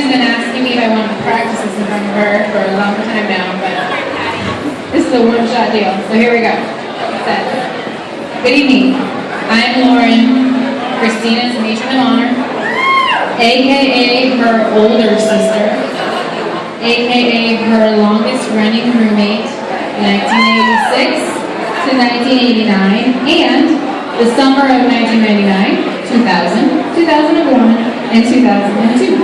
texting and asking me if I wanted to practice this in front of her for a long time now, but this is a one-shot deal, so here we go. It says, good evening. I am Loryn, Christina's matron of honor, aka her older sister, aka her longest running roommate, 1986 to 1989, and the summer of 1999, 2000, 2001, and 2002.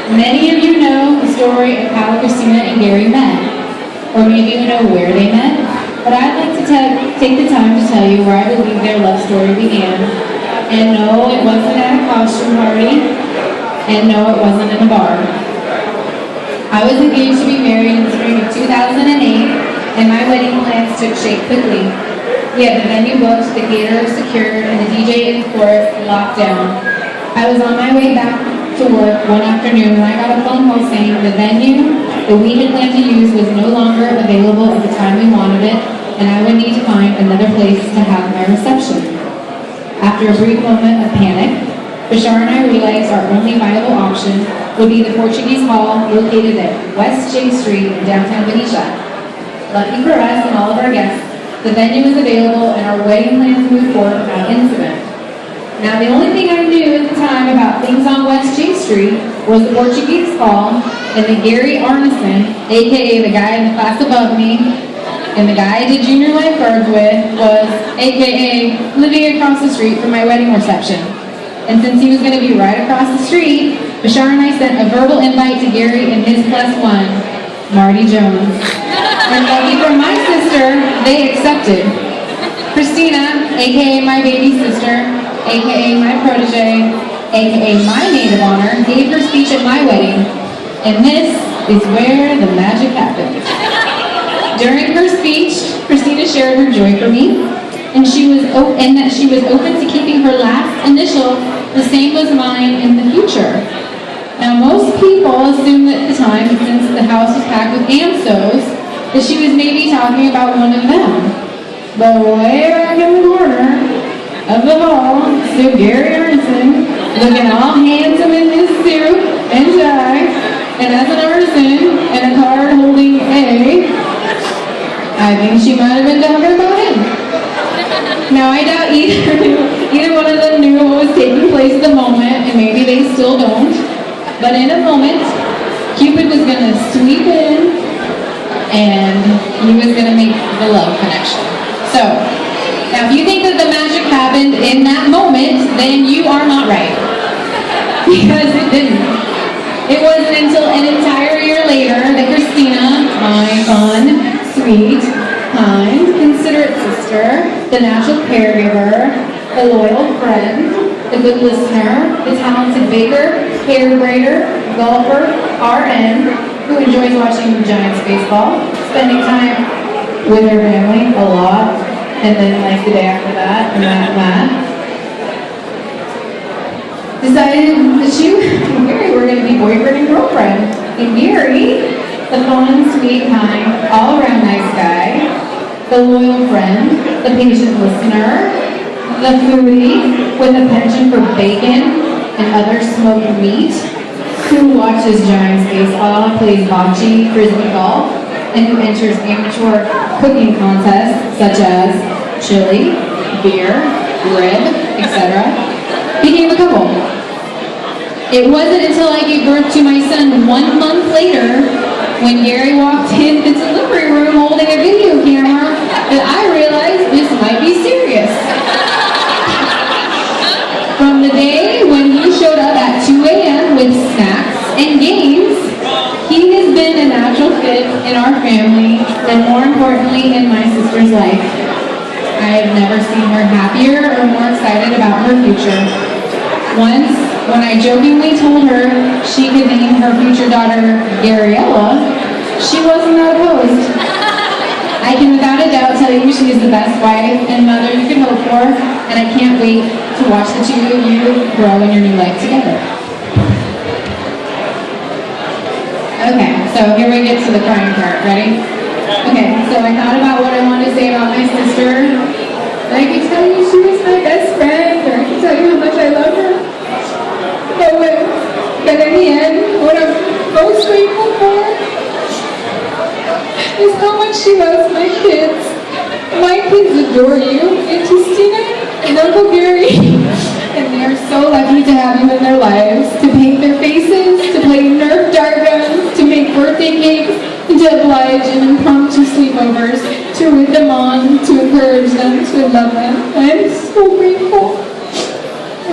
Many of you know the story of how Christina and Gary met, or maybe you know where they met, but I'd like to take the time to tell you where I believe their love story began. And no, it wasn't at a costume party, and no, it wasn't in a bar. I was engaged to be married in the spring of 2008, and my wedding plans took shape quickly. We had the venue booked, the caterer secured, and the DJ and chorus locked down. I was on my way back to work one afternoon when I got a phone call saying the venue that we had planned to use was no longer available at the time we wanted it, and I would need to find another place to have my reception. After a brief moment of panic, Bashar and I realized our only viable option would be the Portuguese Hall located at West J Street in downtown Benicia. Lucky for us and all of our guests, the venue was available and our wedding plans moved forward without incident. Now, the only thing I knew at the time about things on West J Street was the Portuguese Hall and the Gary Arneson, aka the guy in the class above me, and the guy I did junior lifeguards with was aka living across the street from my wedding reception. And since he was going to be right across the street, Bashar and I sent a verbal invite to Gary and his plus one, Marty Jones. And lucky for my sister, they accepted. Christina, aka my baby sister, aka my protege, aka my maid of honor, gave her speech at my wedding. And this is where the magic happened. During her speech, Christina shared her joy for me, and that she was open to keeping her last initial the same as mine in the future. Now, most people assumed at the time, since the house was packed with Ansos, that she was maybe talking about one of them. But way back in the corner of the hall stood Gary Arneson, looking all handsome in his suit and tie, and as an artisan and a card holding A, I think she might have been talking about him. Now, I doubt either one of them knew what was taking place at the moment, and maybe they still don't. But in a moment, Cupid was going to sweep in, and he was going to make the love connection. So, now if you think that the magic happened in that moment, then you are not right. Because it didn't. It wasn't until an entire year later that Christina, my fun, sweet, kind, considerate sister, the natural caregiver, the loyal friend, the good listener, the talented baker, hair braider, golfer, RN, who enjoys watching Giants baseball, spending time with her family a lot, and then like the day after that, and that. Decided that she and Gary were going to be boyfriend and girlfriend. And Gary, the fun, sweet, kind, all-around nice guy, the loyal friend, the patient listener, the foodie with a penchant for bacon and other smoked meat, who watches Giants baseball, plays bocce, frisbee golf, and who enters amateur cooking contests such as chili, beer, rib, etc., became a couple. It wasn't until I gave birth to my son 1 month later, when Gary walked in the delivery room holding a video camera, that I realized this might be serious. From the day when he showed up at 2 a.m. with snacks and games, he has been a natural fit in our family, and more importantly, in my sister's life. I have never seen her happier or more excited about her future. Once, when I jokingly told her she could name her future daughter Gabriella, she wasn't opposed. I can without a doubt tell you she is the best wife and mother you could hope for, and I can't wait to watch the two of you grow in your new life together. Okay, so here we get to the crying part. Ready? Okay, so I thought about what I wanted to say about my sister. And I could tell you she was my best friend, or I could tell you how much I love her. But in the end, She loves my kids. My kids adore you, Aunt Justina and Uncle Gary. And they are so lucky to have you in their lives, to paint their faces, to play Nerf dart guns, to make birthday cakes, and to oblige in impromptu sleepovers, to root them on, to encourage them, to love them. I am so grateful.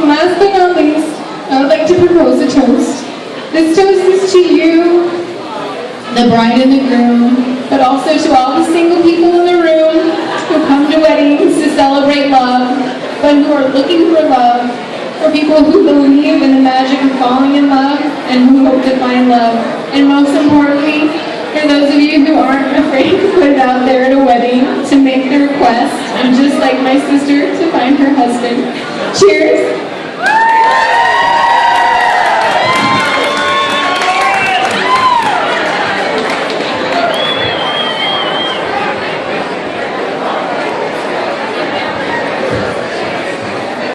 And last but not least, I would like to propose a toast. This toast is to you, the bride and the groom, but also to all the single people in the room who come to weddings to celebrate love, but who are looking for love, for people who believe in the magic of falling in love and who hope to find love. And most importantly, for those of you who aren't afraid to put it out there at a wedding to make the request, and just like my sister, to find her husband. Cheers.